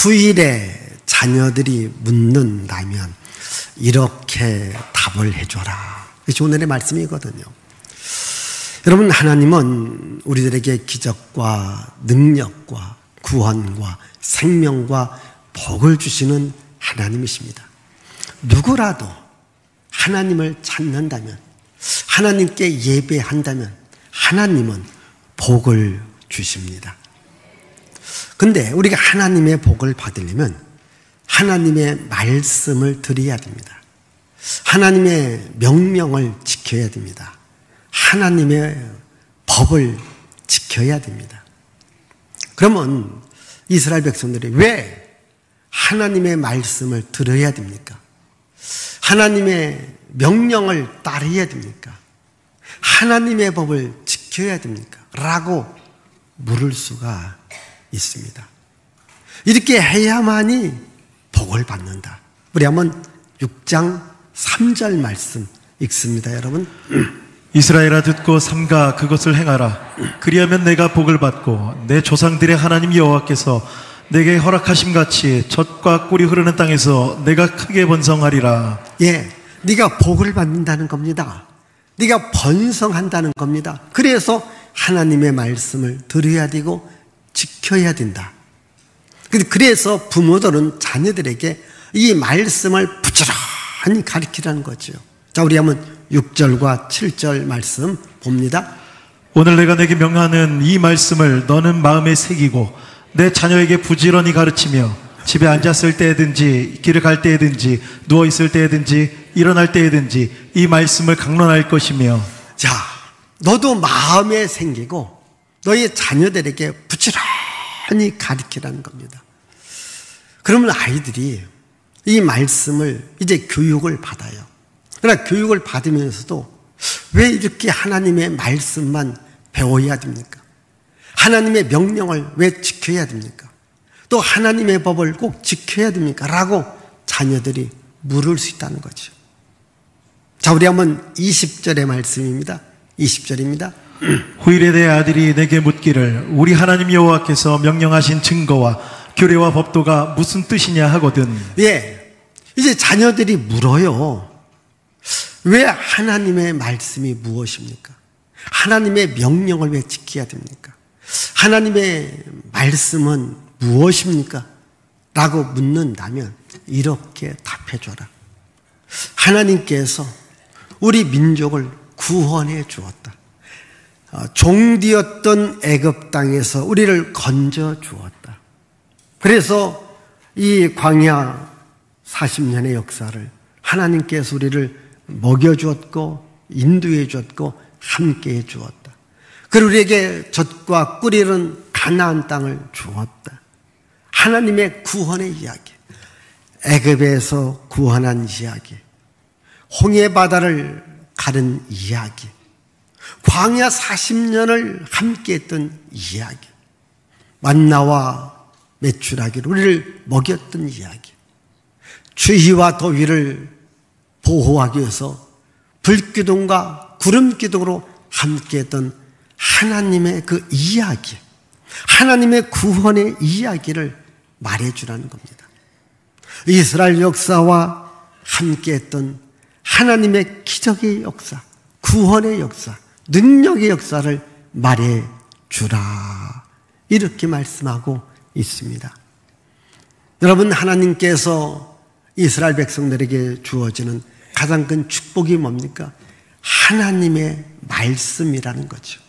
후일에 자녀들이 묻는다면 이렇게 답을 해줘라. 이것이 오늘의 말씀이거든요. 여러분, 하나님은 우리들에게 기적과 능력과 구원과 생명과 복을 주시는 하나님이십니다. 누구라도 하나님을 찾는다면, 하나님께 예배한다면 하나님은 복을 주십니다. 근데 우리가 하나님의 복을 받으려면 하나님의 말씀을 들어야 됩니다. 하나님의 명령을 지켜야 됩니다. 하나님의 법을 지켜야 됩니다. 그러면 이스라엘 백성들이 왜 하나님의 말씀을 들어야 됩니까? 하나님의 명령을 따라야 됩니까? 하나님의 법을 지켜야 됩니까? 라고 물을 수가 있습니다. 이렇게 해야만이 복을 받는다. 우리 한번 6장 3절 말씀 읽습니다, 여러분. 이스라엘아, 듣고 삼가 그것을 행하라. 그리하면 내가 복을 받고 내 조상들의 하나님 여호와께서 내게 허락하심 같이 젖과 꿀이 흐르는 땅에서 내가 크게 번성하리라. 예, 네가 복을 받는다는 겁니다. 네가 번성한다는 겁니다. 그래서 하나님의 말씀을 들어야 되고 지켜야 된다. 그래서 부모들은 자녀들에게 이 말씀을 부지런히 가르치라는 거죠. 자, 우리 한번 6절과 7절 말씀 봅니다. 오늘 내가 내게 명하는 이 말씀을 너는 마음에 새기고 내 자녀에게 부지런히 가르치며 집에 앉았을 때든지 길을 갈 때든지 누워있을 때든지 일어날 때든지 이 말씀을 강론할 것이며. 자, 너도 마음에 새기고 너의 자녀들에게 부지런히 가르치라는 겁니다. 그러면 아이들이 이 말씀을 이제 교육을 받아요. 그러나 교육을 받으면서도 왜 이렇게 하나님의 말씀만 배워야 됩니까? 하나님의 명령을 왜 지켜야 됩니까? 또 하나님의 법을 꼭 지켜야 됩니까? 라고 자녀들이 물을 수 있다는 거죠. 자, 우리 한번 20절의 말씀입니다. 20절입니다. 후일에 내 아들이 내게 묻기를 우리 하나님 여호와께서 명령하신 증거와 규례와 법도가 무슨 뜻이냐 하거든. 예, 이제 자녀들이 물어요. 왜 하나님의 말씀이 무엇입니까? 하나님의 명령을 왜 지켜야 됩니까? 하나님의 말씀은 무엇입니까? 라고 묻는다면 이렇게 답해줘라. 하나님께서 우리 민족을 구원해 주었다. 종되었던 애굽 땅에서 우리를 건져 주었다. 그래서 이 광야 40년의 역사를 하나님께서 우리를 먹여주었고 인도해 주었고 함께해 주었다. 그리고 우리에게 젖과 꿀이 흐르는 가나안 땅을 주었다. 하나님의 구원의 이야기, 애굽에서 구원한 이야기, 홍해 바다를 가른 이야기, 광야 40년을 함께했던 이야기, 만나와 메추라기로 우리를 먹였던 이야기, 추위와 더위를 보호하기 위해서 불기둥과 구름기둥으로 함께했던 하나님의 그 이야기, 하나님의 구원의 이야기를 말해주라는 겁니다. 이스라엘 역사와 함께했던 하나님의 기적의 역사, 구원의 역사, 능력의 역사를 말해주라, 이렇게 말씀하고 있습니다. 여러분, 하나님께서 이스라엘 백성들에게 주어지는 가장 큰 축복이 뭡니까? 하나님의 말씀이라는 거죠.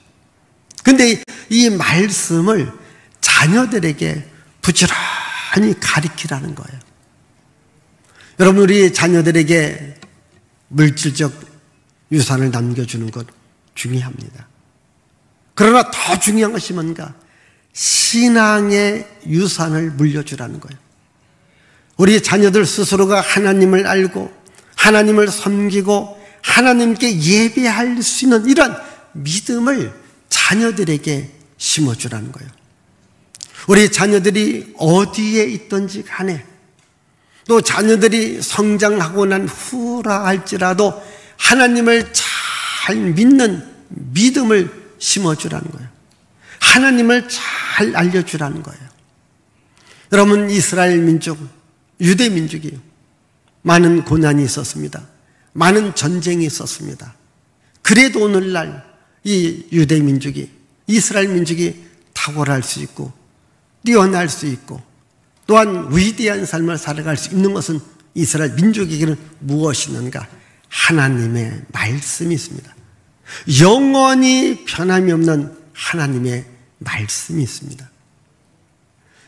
근데 이 말씀을 자녀들에게 부지런히 가르치라는 거예요. 여러분, 우리 자녀들에게 물질적 유산을 남겨주는 것 중요합니다. 그러나 더 중요한 것이 뭔가? 신앙의 유산을 물려주라는 거예요. 우리 자녀들 스스로가 하나님을 알고 하나님을 섬기고 하나님께 예배할 수 있는 이런 믿음을 자녀들에게 심어주라는 거예요. 우리 자녀들이 어디에 있든지 간에, 또 자녀들이 성장하고 난 후라 할지라도 하나님을 잘 믿는 믿음을 심어주라는 거예요. 하나님을 잘 알려주라는 거예요. 여러분, 이스라엘 민족, 유대 민족이요, 많은 고난이 있었습니다. 많은 전쟁이 있었습니다. 그래도 오늘날 이 유대 민족이, 이스라엘 민족이 탁월할 수 있고 뛰어날 수 있고 또한 위대한 삶을 살아갈 수 있는 것은 이스라엘 민족에게는 무엇이 있는가? 하나님의 말씀이 있습니다. 영원히 변함이 없는 하나님의 말씀이 있습니다.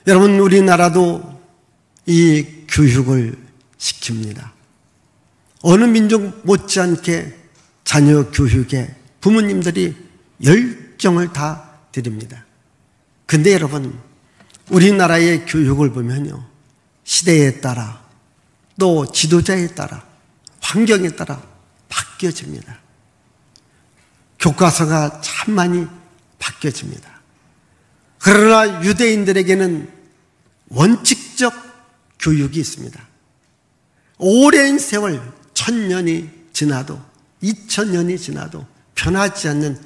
여러분, 우리나라도 이 교육을 시킵니다. 어느 민족 못지않게 자녀 교육에 부모님들이 열정을 다 드립니다. 근데 여러분, 우리나라의 교육을 보면요, 시대에 따라 또 지도자에 따라 환경에 따라 바뀌어집니다. 교과서가 참 많이 바뀌어집니다. 그러나 유대인들에게는 원칙적 교육이 있습니다. 오랜 세월, 1000년이 지나도 2000년이 지나도 변하지 않는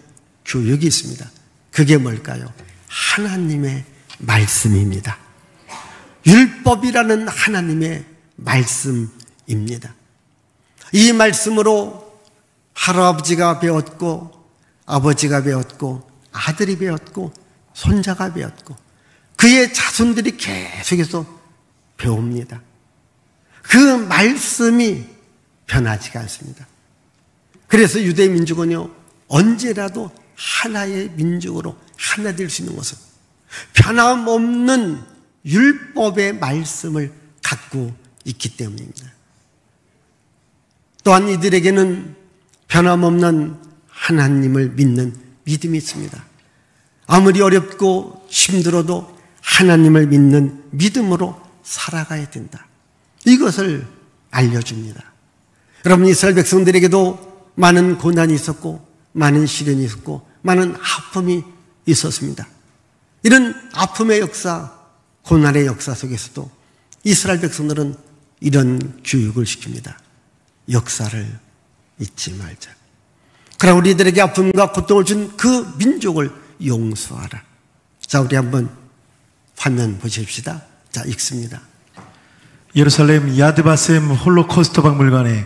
교육이 있습니다. 그게 뭘까요? 하나님의 말씀입니다. 율법이라는 하나님의 말씀입니다. 이 말씀으로 할아버지가 배웠고 아버지가 배웠고 아들이 배웠고 손자가 배웠고 그의 자손들이 계속해서 배웁니다. 그 말씀이 변하지가 않습니다. 그래서 유대 민족은요, 언제라도 하나의 민족으로 하나 될 수 있는 것은 변함없는 율법의 말씀을 갖고 있기 때문입니다. 또한 이들에게는 변함없는 하나님을 믿는 믿음이 있습니다. 아무리 어렵고 힘들어도 하나님을 믿는 믿음으로 살아가야 된다. 이것을 알려줍니다. 여러분, 이스라엘 백성들에게도 많은 고난이 있었고 많은 시련이 있었고 많은 아픔이 있었습니다. 이런 아픔의 역사, 고난의 역사 속에서도 이스라엘 백성들은 이런 교육을 시킵니다. 역사를 잊지 말자. 그러나 우리들에게 아픔과 고통을 준 그 민족을 용서하라. 자, 우리 한번 화면 보십시다. 자, 읽습니다. 예루살렘 야드바셈 홀로코스트 박물관에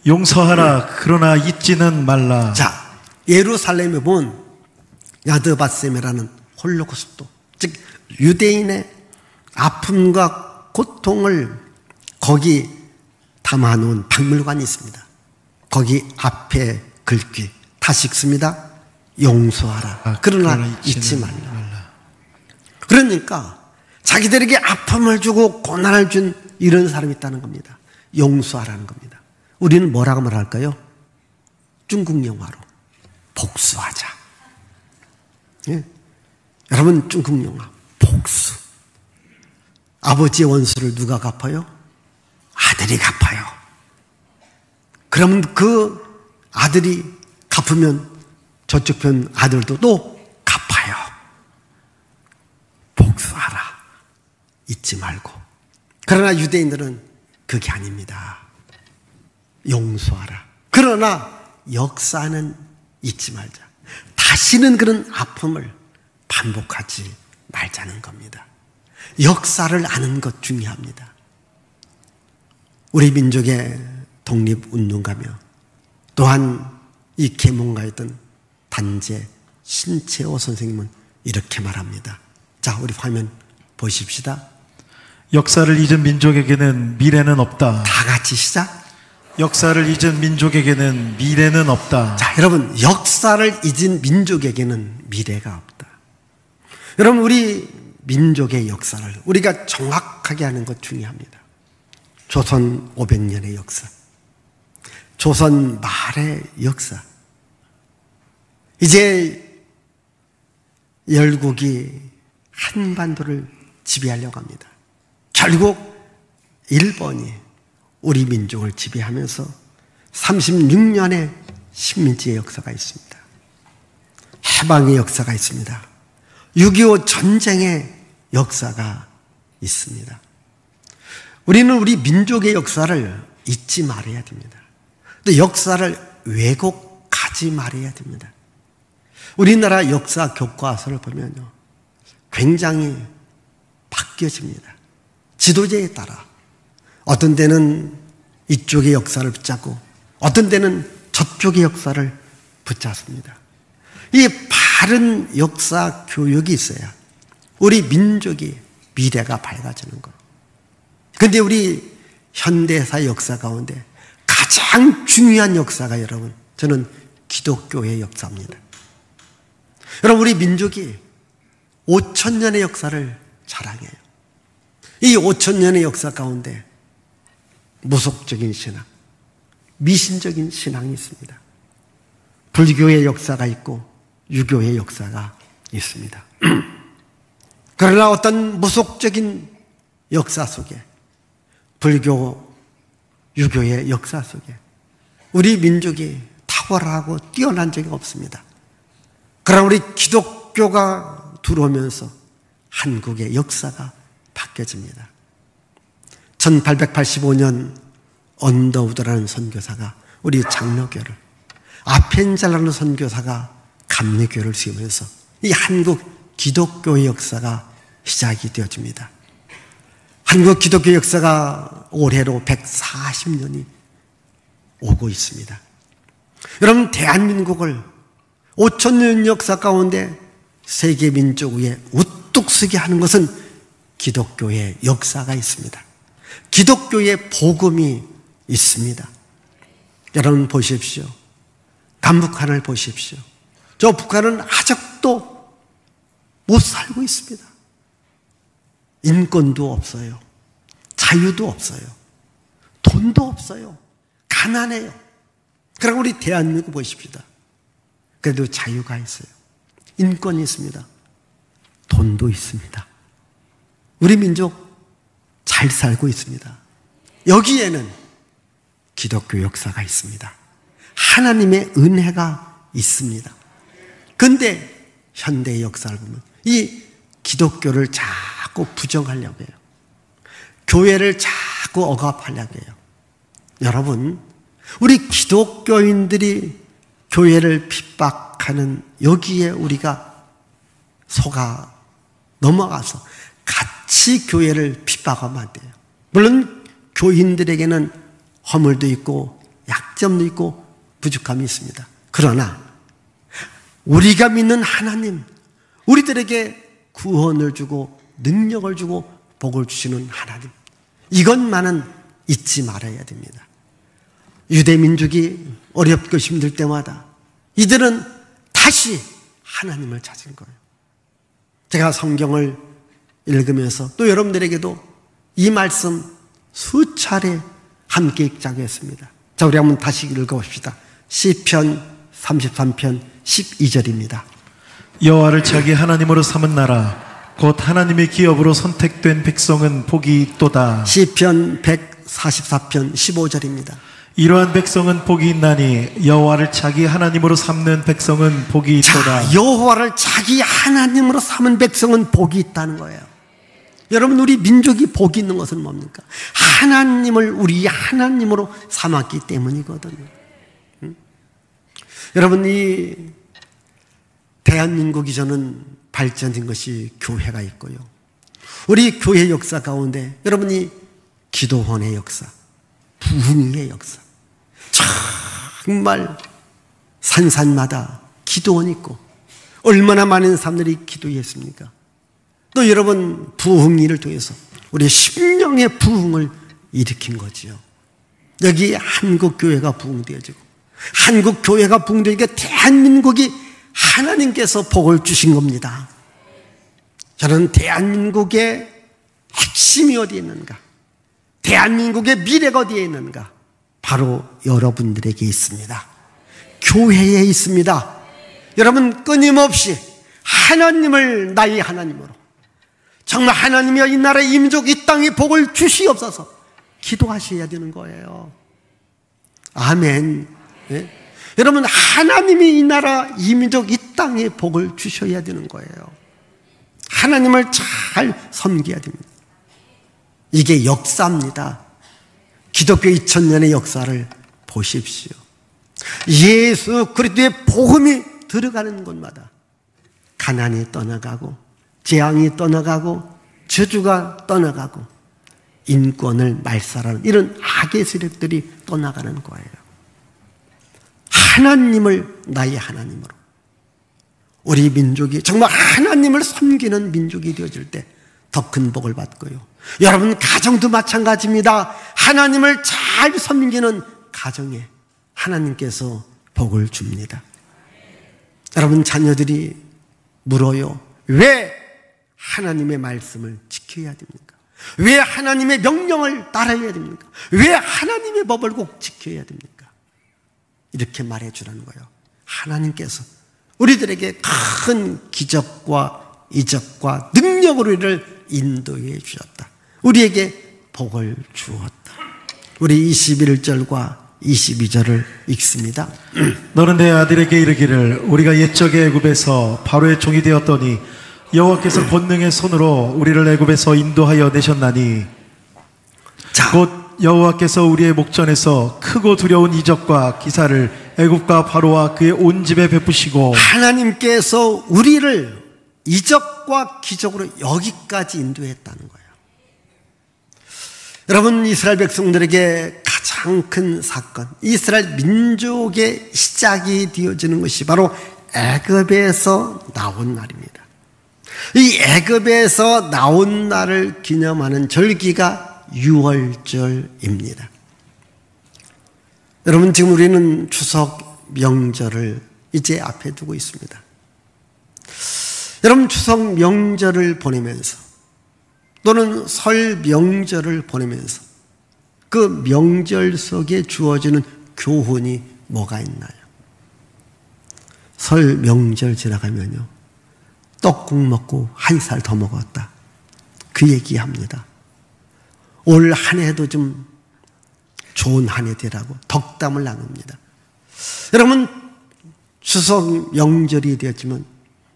용서하라 그러나 잊지는 말라. 자, 예루살렘에 본 야드바셈이라는 홀로코스트, 즉 유대인의 아픔과 고통을 거기 담아놓은 박물관이 있습니다. 거기 앞에 글귀 다시 읽습니다. 용서하라 그러나 잊지 말라. 그러니까 자기들에게 아픔을 주고 고난을 준 이런 사람이 있다는 겁니다. 용서하라는 겁니다. 우리는 뭐라고 말할까요? 중국 영화로 복수하자. 예? 여러분, 중국 영화 복수. 아버지의 원수를 누가 갚아요? 아들이 갚아요. 그러면 그 아들이 갚으면 저쪽 편 아들도 또 갚아요. 복수하라. 잊지 말고. 그러나 유대인들은 그게 아닙니다. 용서하라. 그러나 역사는 잊지 말자. 다시는 그런 아픔을 반복하지 말자는 겁니다. 역사를 아는 것 중요합니다. 우리 민족의 독립운동가며 또한 이 계몽가였던 단재 신채호 선생님은 이렇게 말합니다. 자, 우리 화면 보십시다. 역사를 잊은 민족에게는 미래는 없다. 다 같이 시작. 역사를 잊은 민족에게는 미래는 없다. 자, 여러분, 역사를 잊은 민족에게는 미래가 없다. 여러분, 우리 민족의 역사를 우리가 정확하게 하는 것 중요합니다. 조선 500년의 역사, 조선 말의 역사. 이제 열국이 한반도를 지배하려고 합니다. 결국 일본이 우리 민족을 지배하면서 36년의 식민지의 역사가 있습니다. 해방의 역사가 있습니다. 6.25 전쟁의 역사가 있습니다. 우리는 우리 민족의 역사를 잊지 말아야 됩니다. 또 역사를 왜곡하지 말아야 됩니다. 우리나라 역사 교과서를 보면요, 굉장히 바뀌어집니다. 지도자에 따라 어떤 때는 이쪽의 역사를 붙잡고 어떤 때는 저쪽의 역사를 붙잡습니다. 이 바른 역사 교육이 있어야 우리 민족이 미래가 밝아지는 거예요. 그런데 우리 현대사 역사 가운데 가장 중요한 역사가 여러분, 저는 기독교의 역사입니다. 여러분, 우리 민족이 5,000년의 역사를 자랑해요. 이 5,000년의 역사 가운데 무속적인 신앙, 미신적인 신앙이 있습니다. 불교의 역사가 있고 유교의 역사가 있습니다. 그러나 어떤 무속적인 역사 속에, 불교, 유교의 역사 속에 우리 민족이 탁월하고 뛰어난 적이 없습니다. 그러나 우리 기독교가 들어오면서 한국의 역사가 바뀌어집니다. 1885년 언더우드라는 선교사가 우리 장로교를, 아펜자라는 선교사가 감리교를 세우면서 이 한국 기독교의 역사가 시작이 되어집니다. 한국 기독교 역사가 올해로 140년이 오고 있습니다. 여러분, 대한민국을 5,000년 역사 가운데 세계 민족 위에 우뚝 서게 하는 것은 기독교의 역사가 있습니다. 기독교의 복음이 있습니다. 여러분 보십시오. 남북한을 보십시오. 저 북한은 아직도 못 살고 있습니다. 인권도 없어요. 자유도 없어요. 돈도 없어요. 가난해요. 그럼 우리 대한민국 보십시다. 그래도 자유가 있어요. 인권이 있습니다. 돈도 있습니다. 우리 민족 잘 살고 있습니다. 여기에는 기독교 역사가 있습니다. 하나님의 은혜가 있습니다. 그런데 현대의 역사를 보면 이 기독교를 자꾸 부정하려고 해요. 교회를 자꾸 억압하려고 해요. 여러분, 우리 기독교인들이 교회를 핍박하는 여기에 우리가 속아 넘어가서 같이 교회를 핍박하면 안 돼요. 물론 교인들에게는 허물도 있고 약점도 있고 부족함이 있습니다. 그러나 우리가 믿는 하나님, 우리들에게 구원을 주고 능력을 주고 복을 주시는 하나님, 이것만은 잊지 말아야 됩니다. 유대 민족이 어렵고 힘들 때마다 이들은 다시 하나님을 찾은 거예요. 제가 성경을 읽으면서 또 여러분들에게도 이 말씀 수차례 함께 읽자고 했습니다. 자, 우리 한번 다시 읽어봅시다. 시편 33편 12절입니다. 여호와를 자기 하나님으로 삼은 나라 곧 하나님의 기업으로 선택된 백성은 복이 있도다. 시편 144편 15절입니다. 이러한 백성은 복이 있나니 여호와를 자기 하나님으로 삼는 백성은 복이 있도다. 자, 여호와를 자기 하나님으로 삼은 백성은 복이 있다는 거예요. 여러분, 우리 민족이 복이 있는 것은 뭡니까? 하나님을 우리 하나님으로 삼았기 때문이거든요. 여러분, 이 대한민국이 저는 발전된 것이 교회가 있고요. 우리 교회 역사 가운데 여러분이 기도원의 역사, 부흥의 역사, 정말 산산마다 기도원이 있고 얼마나 많은 사람들이 기도했습니까? 또 여러분, 부흥일을 통해서 우리 심령의 부흥을 일으킨 거지요. 여기 한국교회가 부흥되어지고 한국교회가 부흥되니까 대한민국이 하나님께서 복을 주신 겁니다. 저는 대한민국의 핵심이 어디에 있는가? 대한민국의 미래가 어디에 있는가? 바로 여러분들에게 있습니다. 교회에 있습니다. 여러분, 끊임없이 하나님을 나의 하나님으로, 정말 하나님이여 이 나라 이 민족 이 땅에 복을 주시옵소서 기도하셔야 되는 거예요. 아멘. 네? 여러분, 하나님이 이 나라 이 민족 이 땅에 복을 주셔야 되는 거예요. 하나님을 잘 섬겨야 됩니다. 이게 역사입니다. 기독교 2000년의 역사를 보십시오. 예수 그리스도의 복음이 들어가는 곳마다 가난이 떠나가고 재앙이 떠나가고 저주가 떠나가고 인권을 말살하는 이런 악의 세력들이 떠나가는 거예요. 하나님을 나의 하나님으로, 우리 민족이 정말 하나님을 섬기는 민족이 되어질 때 더 큰 복을 받고요. 여러분 가정도 마찬가지입니다. 하나님을 잘 섬기는 가정에 하나님께서 복을 줍니다. 여러분 자녀들이 물어요. 왜 하나님의 말씀을 지켜야 됩니까? 왜 하나님의 명령을 따라야 됩니까? 왜 하나님의 법을 꼭 지켜야 됩니까? 이렇게 말해주라는 거예요. 하나님께서 우리들에게 큰 기적과 이적과 능력으로 이를 인도해 주셨다. 우리에게 복을 주었다. 우리 21절과 22절을 읽습니다. 너는 내 아들에게 이르기를 우리가 옛적에 애굽에서 바로의 종이 되었더니 여호와께서 권능의 손으로 우리를 애굽에서 인도하여 내셨나니 곧 여호와께서 우리의 목전에서 크고 두려운 이적과 기사를 애굽과 바로와 그의 온 집에 베푸시고, 하나님께서 우리를 이적과 기적으로 여기까지 인도했다는 거예요. 여러분 이스라엘 백성들에게 가장 큰 사건, 이스라엘 민족의 시작이 되어지는 것이 바로 애굽에서 나온 날입니다. 이 애굽에서 나온 날을 기념하는 절기가 유월절입니다. 여러분 지금 우리는 추석 명절을 이제 앞에 두고 있습니다. 여러분 추석 명절을 보내면서 또는 설 명절을 보내면서 그 명절 속에 주어지는 교훈이 뭐가 있나요? 설 명절 지나가면요, 떡국 먹고 한 살 더 먹었다, 그 얘기합니다. 올 한 해도 좀 좋은 한 해 되라고 덕담을 나눕니다. 여러분 추석 명절이 되었지만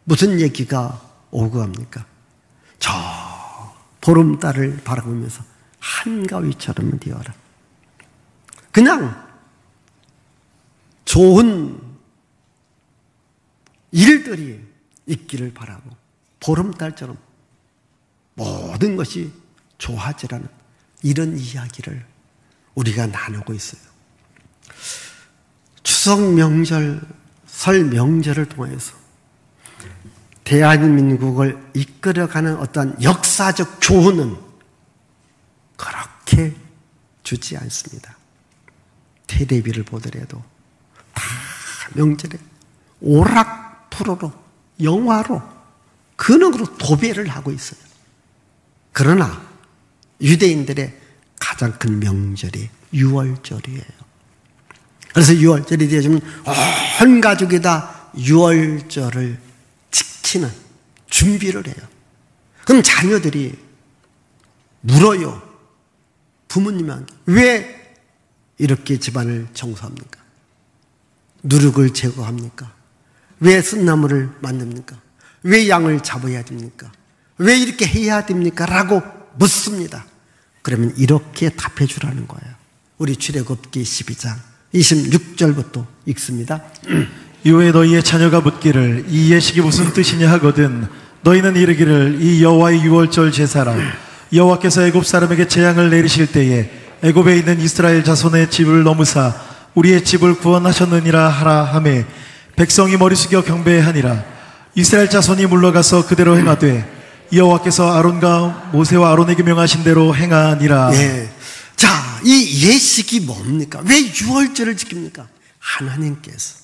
무슨 얘기가 오고 갑니까? 저 보름달을 바라보면서 한가위처럼 되어라. 그냥 좋은 일들이 있기를 바라고 보름달처럼 모든 것이 좋아지라는 이런 이야기를 우리가 나누고 있어요. 추석 명절, 설 명절을 통해서 대한민국을 이끌어가는 어떤 역사적 교훈은 그렇게 주지 않습니다. 텔레비를 보더라도 다 명절에 오락프로로, 영화로, 근육으로 도배를 하고 있어요. 그러나 유대인들의 가장 큰 명절이 유월절이에요. 그래서 유월절이 되어지면 온 가족이 다 유월절을 지키는 준비를 해요. 그럼 자녀들이 물어요. 부모님한테 왜 이렇게 집안을 청소합니까? 누룩을 제거합니까? 왜 쓴나물을 만듭니까? 왜 양을 잡아야 됩니까? 왜 이렇게 해야 됩니까? 라고 묻습니다. 그러면 이렇게 답해 주라는 거예요. 우리 출애굽기 12장 26절부터 읽습니다. 이후에 너희의 자녀가 묻기를 이 예식이 무슨 뜻이냐 하거든 너희는 이르기를 이 여호와의 유월절 제사라. 여호와께서 애굽 사람에게 재앙을 내리실 때에 애굽에 있는 이스라엘 자손의 집을 넘으사 우리의 집을 구원하셨느니라 하라 하매 백성이 머리 숙여 경배하니라. 이스라엘 자손이 물러가서 그대로 행하되 여호와께서 아론과 모세와 아론에게 명하신 대로 행하니라. 예. 자, 이 예식이 뭡니까? 왜 유월절을 지킵니까? 하나님께서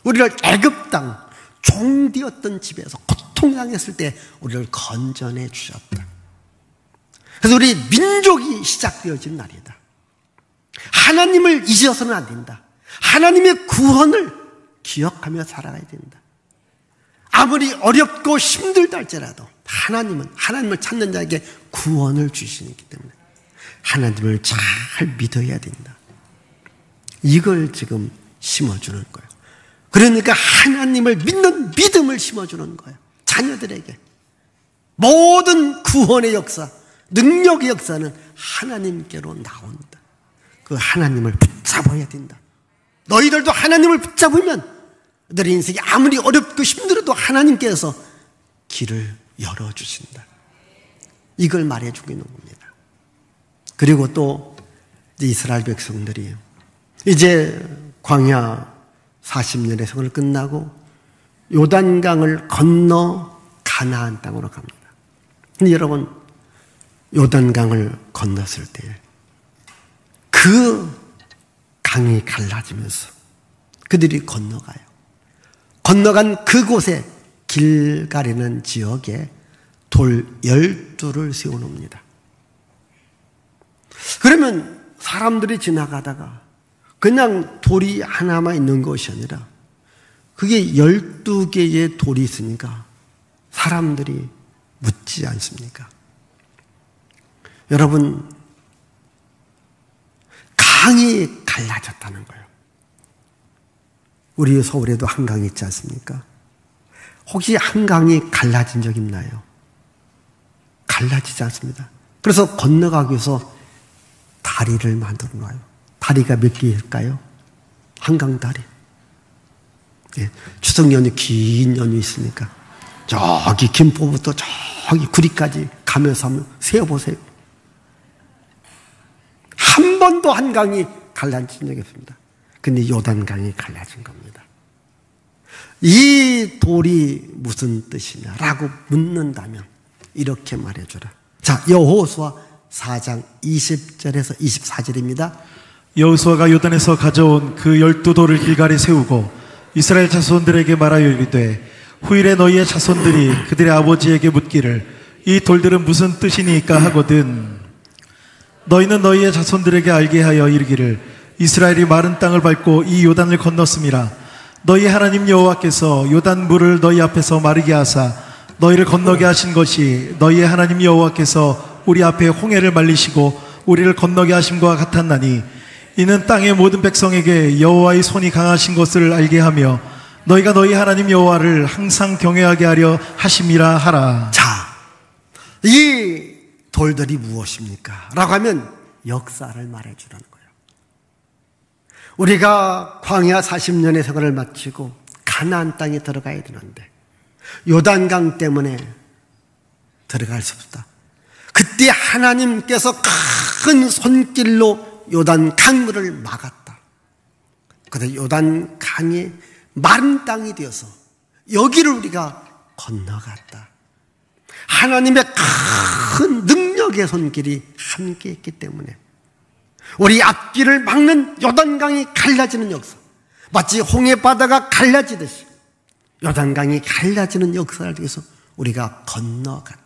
우리를 애굽 땅 종되었던 집에서 고통당했을 때 우리를 건져내 주셨다. 그래서 우리 민족이 시작되어진 날이다. 하나님을 잊어서는 안 된다. 하나님의 구원을 기억하며 살아가야 된다. 아무리 어렵고 힘들다 할지라도 하나님을 찾는 자에게 구원을 주시기 때문에 하나님을 잘 믿어야 된다. 이걸 지금 심어주는 거예요. 그러니까 하나님을 믿는 믿음을 심어주는 거예요. 자녀들에게 모든 구원의 역사, 능력의 역사는 하나님께로 나온다. 그 하나님을 붙잡아야 된다. 너희들도 하나님을 붙잡으면 너희 인생이 아무리 어렵고 힘들어도 하나님께서 길을 열어주신다. 이걸 말해주고 있는 겁니다. 그리고 또 이스라엘 백성들이 이제 광야 40년의 생활을 끝나고 요단강을 건너 가나안 땅으로 갑니다. 근데 여러분, 요단강을 건넜을 때 그 강이 갈라지면서 그들이 건너가요. 건너간 그곳에 길갈이라는 지역에 돌 12를 세워놓습니다. 그러면 사람들이 지나가다가 그냥 돌이 하나만 있는 것이 아니라 그게 12개의 돌이 있으니까 사람들이 묻지 않습니까? 여러분, 강이 갈라졌다는 거예요. 우리 서울에도 한강이 있지 않습니까? 혹시 한강이 갈라진 적 있나요? 갈라지지 않습니다. 그래서 건너가기 위해서 다리를 만들어 놔요. 다리가 몇 개일까요? 한강 다리. 예, 추석 연휴 긴 연휴 있으니까 저기 김포부터 저기 구리까지 가면서 한번 세어보세요. 한 번도 한강이 갈라진 적이 없습니다. 근데 요단강이 갈라진 겁니다. 이 돌이 무슨 뜻이냐라고 묻는다면 이렇게 말해주라. 자, 여호수아 4장 20절에서 24절입니다. 여호수아가 요단에서 가져온 그 12돌을 길갈에 세우고 이스라엘 자손들에게 말하여 이르되 후일에 너희의 자손들이 그들의 아버지에게 묻기를 이 돌들은 무슨 뜻이니까 하거든 너희는 너희의 자손들에게 알게 하여 이르기를 이스라엘이 마른 땅을 밟고 이 요단을 건넜음이라. 너희 하나님 여호와께서 요단 물을 너희 앞에서 마르게 하사 너희를 건너게 하신 것이 너희의 하나님 여호와께서 우리 앞에 홍해를 말리시고 우리를 건너게 하심과 같았나니 이는 땅의 모든 백성에게 여호와의 손이 강하신 것을 알게 하며 너희가 너희 하나님 여호와를 항상 경외하게 하려 하심이라 하라. 자, 이 돌들이 무엇입니까? 라고 하면 역사를 말해주라는 거예요. 우리가 광야 40년의 생활을 마치고 가나안 땅에 들어가야 되는데 요단강 때문에 들어갈 수 없다. 그때 하나님께서 큰 손길로 요단 강물을 막았다. 그래서 요단 강이 마른 땅이 되어서 여기를 우리가 건너갔다. 하나님의 큰 능력의 손길이 함께 있기 때문에 우리 앞길을 막는 요단강이 갈라지는 역사, 마치 홍해바다가 갈라지듯이 요단강이 갈라지는 역사를 통해서 우리가 건너갔다.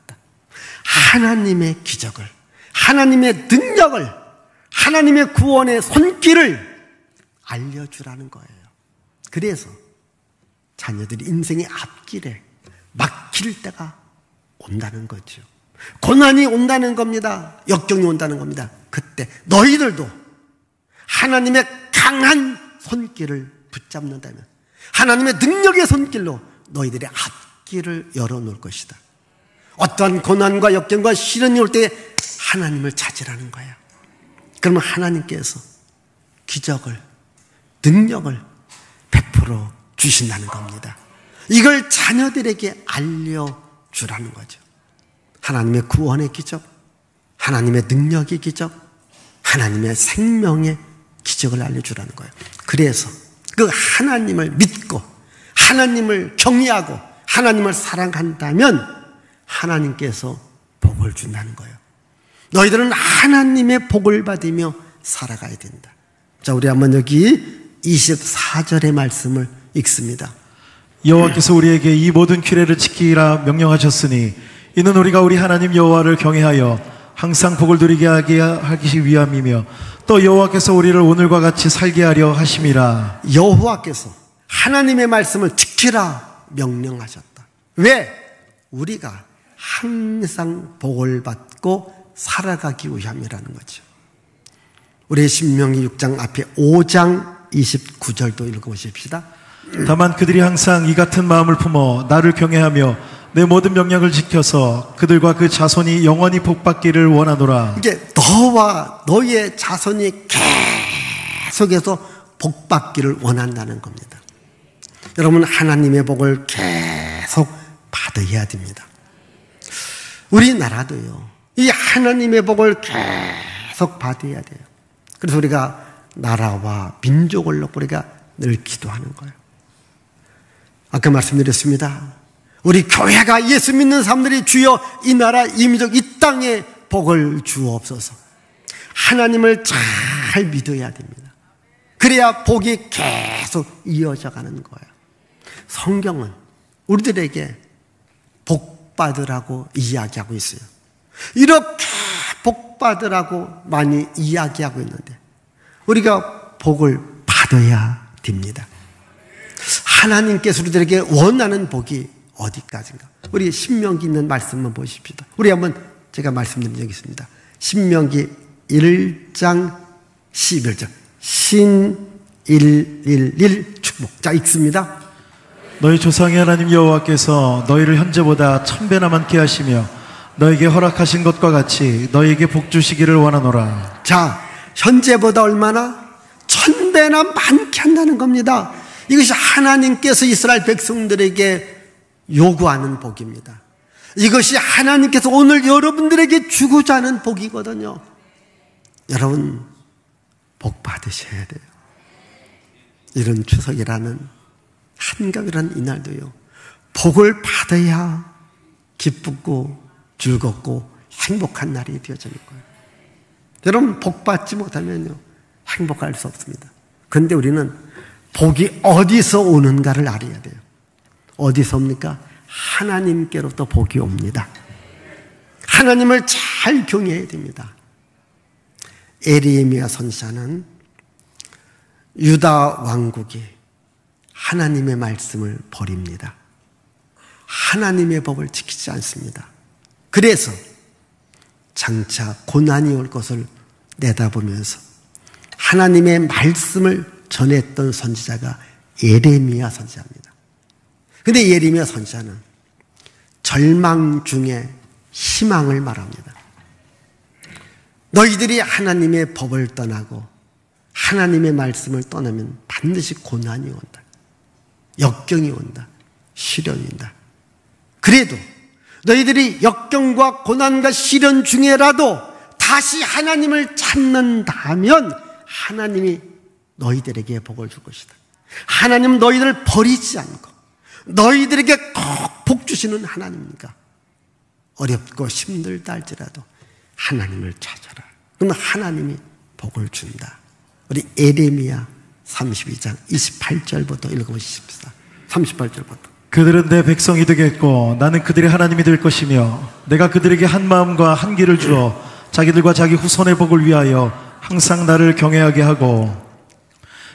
하나님의 기적을, 하나님의 능력을, 하나님의 구원의 손길을 알려주라는 거예요. 그래서 자녀들이 인생의 앞길에 막힐 때가 온다는 거죠. 고난이 온다는 겁니다. 역경이 온다는 겁니다. 그때 너희들도 하나님의 강한 손길을 붙잡는다면 하나님의 능력의 손길로 너희들의 앞길을 열어놓을 것이다. 어떠한 고난과 역경과 시련이 올 때 하나님을 찾으라는 거야. 그러면 하나님께서 기적을, 능력을 베풀어 주신다는 겁니다. 이걸 자녀들에게 알려주라는 거죠. 하나님의 구원의 기적, 하나님의 능력의 기적, 하나님의 생명의 기적을 알려주라는 거예요. 그래서 그 하나님을 믿고 하나님을 경외하고 하나님을 사랑한다면 하나님께서 복을 준다는 거예요. 너희들은 하나님의 복을 받으며 살아가야 된다. 자, 우리 한번 여기 24절의 말씀을 읽습니다. 여호와께서 우리에게 이 모든 규례를 지키라 명령하셨으니 이는 우리가 우리 하나님 여호와를 경외하여 항상 복을 누리게 하기 위함이며 또 여호와께서 우리를 오늘과 같이 살게 하려 하심이라. 여호와께서 하나님의 말씀을 지키라 명령하셨다. 왜? 우리가 항상 복을 받고 살아가기 위함이라는 거죠. 우리 신명기 6장 앞에 5장 29절도 읽어보십시다. 다만 그들이 항상 이 같은 마음을 품어 나를 경외하며 내 모든 명령을 지켜서 그들과 그 자손이 영원히 복받기를 원하노라. 이게 너와 너의 자손이 계속해서 복받기를 원한다는 겁니다. 여러분, 하나님의 복을 계속 받아야 됩니다. 우리나라도요, 이 하나님의 복을 계속 받아야 돼요. 그래서 우리가 나라와 민족을 놓고 우리가 늘 기도하는 거예요. 아까 말씀드렸습니다. 우리 교회가 예수 믿는 사람들이 주여 이 나라 이 민족 이 땅에 복을 주옵소서. 하나님을 잘 믿어야 됩니다. 그래야 복이 계속 이어져 가는 거예요. 성경은 우리들에게 복 받으라고 이야기하고 있어요. 이렇게 복 받으라고 많이 이야기하고 있는데 우리가 복을 받아야 됩니다. 하나님께서 우리들에게 원하는 복이 어디까지인가? 우리 신명기 있는 말씀 한번 보십시오. 우리 한번 제가 말씀드린 적이 있습니다. 신명기 1장 11절 신111 축복. 자, 읽습니다. 너희 조상의 하나님 여호와께서 너희를 현재보다 1000배나 많게 하시며 너에게 허락하신 것과 같이 너희에게 복 주시기를 원하노라. 자, 현재보다 얼마나? 1000배나 많게 한다는 겁니다. 이것이 하나님께서 이스라엘 백성들에게 요구하는 복입니다. 이것이 하나님께서 오늘 여러분들에게 주고자 하는 복이거든요. 여러분, 복 받으셔야 돼요. 이런 추석이라는 한가위라는 이날도요, 복을 받아야 기쁘고 즐겁고 행복한 날이 되어지는 거예요. 여러분, 복 받지 못하면요, 행복할 수 없습니다. 그런데 우리는 복이 어디서 오는가를 알아야 돼요. 어디서 옵니까? 하나님께로부터 복이 옵니다. 하나님을 잘 경외해야 됩니다. 에레미야 선지자는 유다 왕국이 하나님의 말씀을 버립니다. 하나님의 법을 지키지 않습니다. 그래서 장차 고난이 올 것을 내다보면서 하나님의 말씀을 전했던 선지자가 예레미야 선지자입니다. 그런데 예레미야 선지자는 절망 중에 희망을 말합니다. 너희들이 하나님의 법을 떠나고 하나님의 말씀을 떠나면 반드시 고난이 온다. 역경이 온다. 시련이 온다. 그래도 너희들이 역경과 고난과 시련 중에라도 다시 하나님을 찾는다면 하나님이 너희들에게 복을 줄 것이다. 하나님은 너희들을 버리지 않고 너희들에게 꼭 복 주시는 하나님이니까 어렵고 힘들다 할지라도 하나님을 찾아라. 그러면 하나님이 복을 준다. 우리 에레미야 32장 28절부터 읽어보십시다. 38절부터. 그들은 내 백성이 되겠고 나는 그들의 하나님이 될 것이며 내가 그들에게 한 마음과 한 길을 주어 자기들과 자기 후손의 복을 위하여 항상 나를 경외하게 하고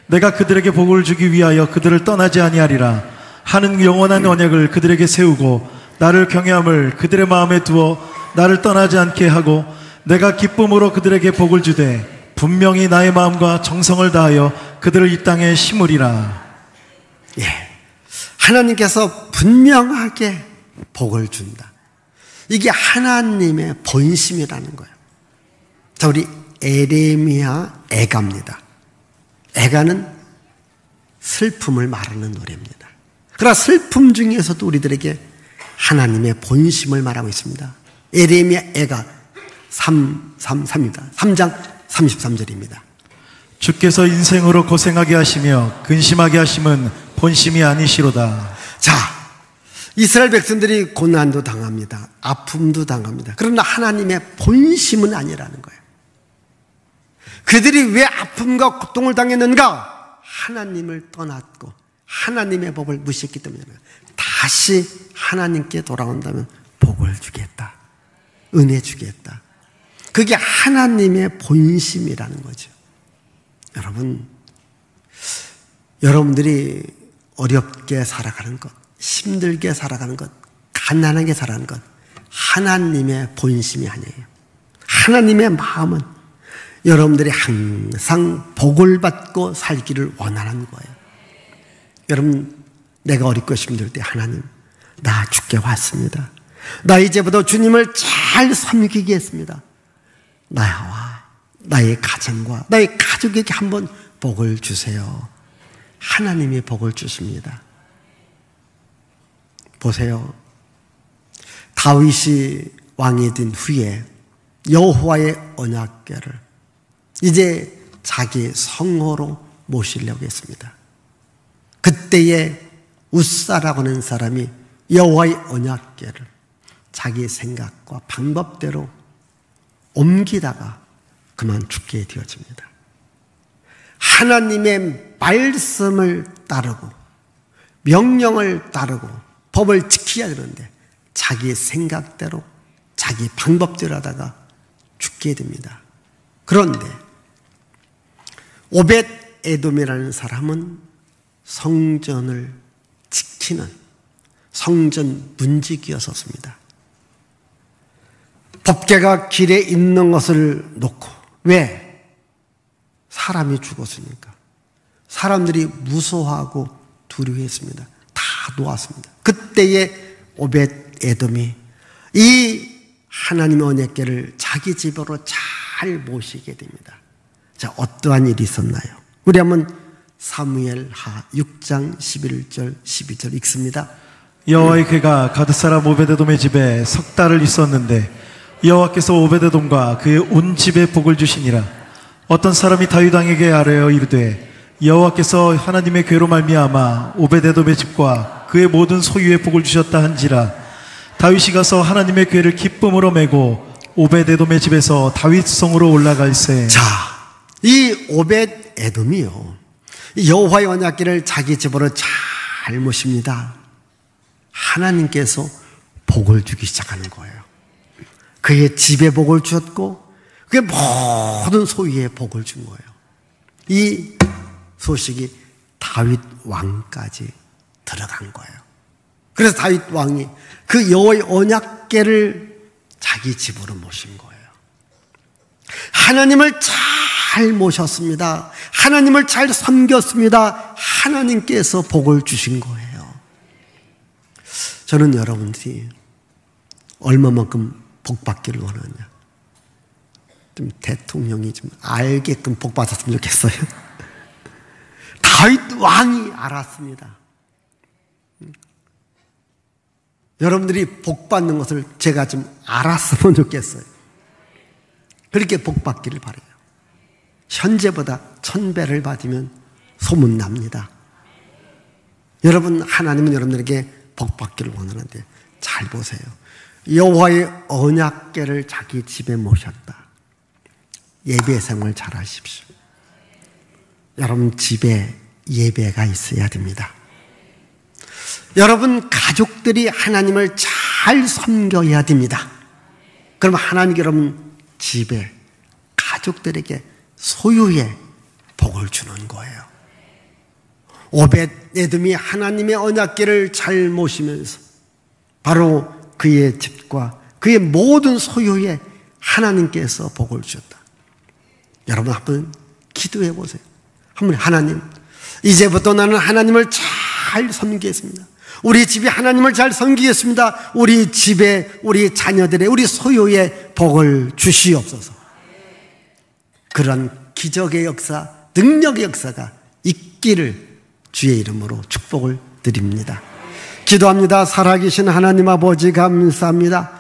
내가 그들에게 복을 주기 위하여 그들을 떠나지 아니하리라. 하는 영원한 언약을 그들에게 세우고 나를 경외함을 그들의 마음에 두어 나를 떠나지 않게 하고 내가 기쁨으로 그들에게 복을 주되 분명히 나의 마음과 정성을 다하여 그들을 이 땅에 심으리라. 예, 하나님께서 분명하게 복을 준다. 이게 하나님의 본심이라는 거예요. 자, 우리 에레미야 애가입니다. 애가는 슬픔을 말하는 노래입니다. 그러나 슬픔 중에서도 우리들에게 하나님의 본심을 말하고 있습니다. 에레미야 애가 3.3입니다. 3장 33절입니다. 주께서 인생으로 고생하게 하시며 근심하게 하심은 본심이 아니시로다. 자, 이스라엘 백성들이 고난도 당합니다. 아픔도 당합니다. 그러나 하나님의 본심은 아니라는 거예요. 그들이 왜 아픔과 고통을 당했는가? 하나님을 떠났고 하나님의 법을 무시했기 때문에 다시 하나님께 돌아온다면 복을 주겠다. 은혜 주겠다. 그게 하나님의 본심이라는 거죠. 여러분, 여러분들이 어렵게 살아가는 것, 힘들게 살아가는 것, 가난하게 살아가는 것, 하나님의 본심이 아니에요. 하나님의 마음은 여러분들이 항상 복을 받고 살기를 원하는 거예요. 여러분, 내가 어렵고 힘들 때 하나님, 나 주께 왔습니다. 나 이제부터 주님을 잘 섬기겠습니다. 나와 나의 가정과 나의 가족에게 한번 복을 주세요. 하나님이 복을 주십니다. 보세요. 다윗이 왕이 된 후에 여호와의 언약궤를 이제 자기 성호로 모시려고 했습니다. 그때에 웃사라고 하는 사람이 여호와의 언약궤를 자기 생각과 방법대로 옮기다가 그만 죽게 되어집니다. 하나님의 말씀을 따르고 명령을 따르고 법을 지켜야 되는데 자기 생각대로 자기 방법대로 하다가 죽게 됩니다. 그런데 오벳 에돔이라는 사람은 성전을 지키는 성전 문지기였었습니다. 법궤가 길에 있는 것을 놓고, 왜? 사람이 죽었으니까. 사람들이 무서워하고 두려워했습니다. 다 놓았습니다. 그때에 오벳 에돔이 이 하나님의 언약궤를 자기 집으로 잘 모시게 됩니다. 자, 어떠한 일이 있었나요? 우리 한번 사무엘하 6장 11절 12절 읽습니다. 여호와의 궤가 가드 사람 오벳에돔의 집에 석 달을 있었는데 여호와께서 오벳에돔과 그의 온 집에 복을 주시니라. 어떤 사람이 다윗 왕에게 아뢰어 이르되 여호와께서 하나님의 궤로 말미암아 오벳에돔의 집과 그의 모든 소유에 복을 주셨다 한지라. 다윗이 가서 하나님의 궤를 기쁨으로 메고 오벳에돔의 집에서 다윗 성으로 올라갈세. 자, 이 오벳 에돔이요, 여호와의 언약궤를 자기 집으로 잘 모십니다. 하나님께서 복을 주기 시작하는 거예요. 그의 집에 복을 주었고 그의 모든 소유에 복을 준 거예요. 이 소식이 다윗 왕까지 들어간 거예요. 그래서 다윗 왕이 그 여호와의 언약궤를 자기 집으로 모신 거예요. 하나님을 잘 모셨습니다. 하나님을 잘 섬겼습니다. 하나님께서 복을 주신 거예요. 저는 여러분들이 얼마만큼 복 받기를 원하냐, 좀 대통령이 좀 알게끔 복 받았으면 좋겠어요. 다윗 왕이 알았습니다. 여러분들이 복 받는 것을 제가 좀 알았으면 좋겠어요. 그렇게 복 받기를 바라요. 현재보다 1000배를 받으면 소문납니다. 여러분, 하나님은 여러분들에게 복 받기를 원하는데 잘 보세요. 여호와의 언약궤를 자기 집에 모셨다. 예배 생활 잘 하십시오. 여러분 집에 예배가 있어야 됩니다. 여러분 가족들이 하나님을 잘 섬겨야 됩니다. 그럼 하나님이 여러분 집에 가족들에게 소유의 복을 주는 거예요. 오벳 에돔이 하나님의 언약궤를 잘 모시면서 바로 그의 집과 그의 모든 소유에 하나님께서 복을 주셨다. 여러분 한번 기도해 보세요. 한번, 하나님, 이제부터 나는 하나님을 잘 섬기겠습니다. 우리 집이 하나님을 잘 섬기겠습니다. 우리 집에, 우리 자녀들의, 우리 소유에 복을 주시옵소서. 그런 기적의 역사, 능력의 역사가 있기를 주의 이름으로 축복을 드립니다. 기도합니다. 살아계신 하나님 아버지 감사합니다.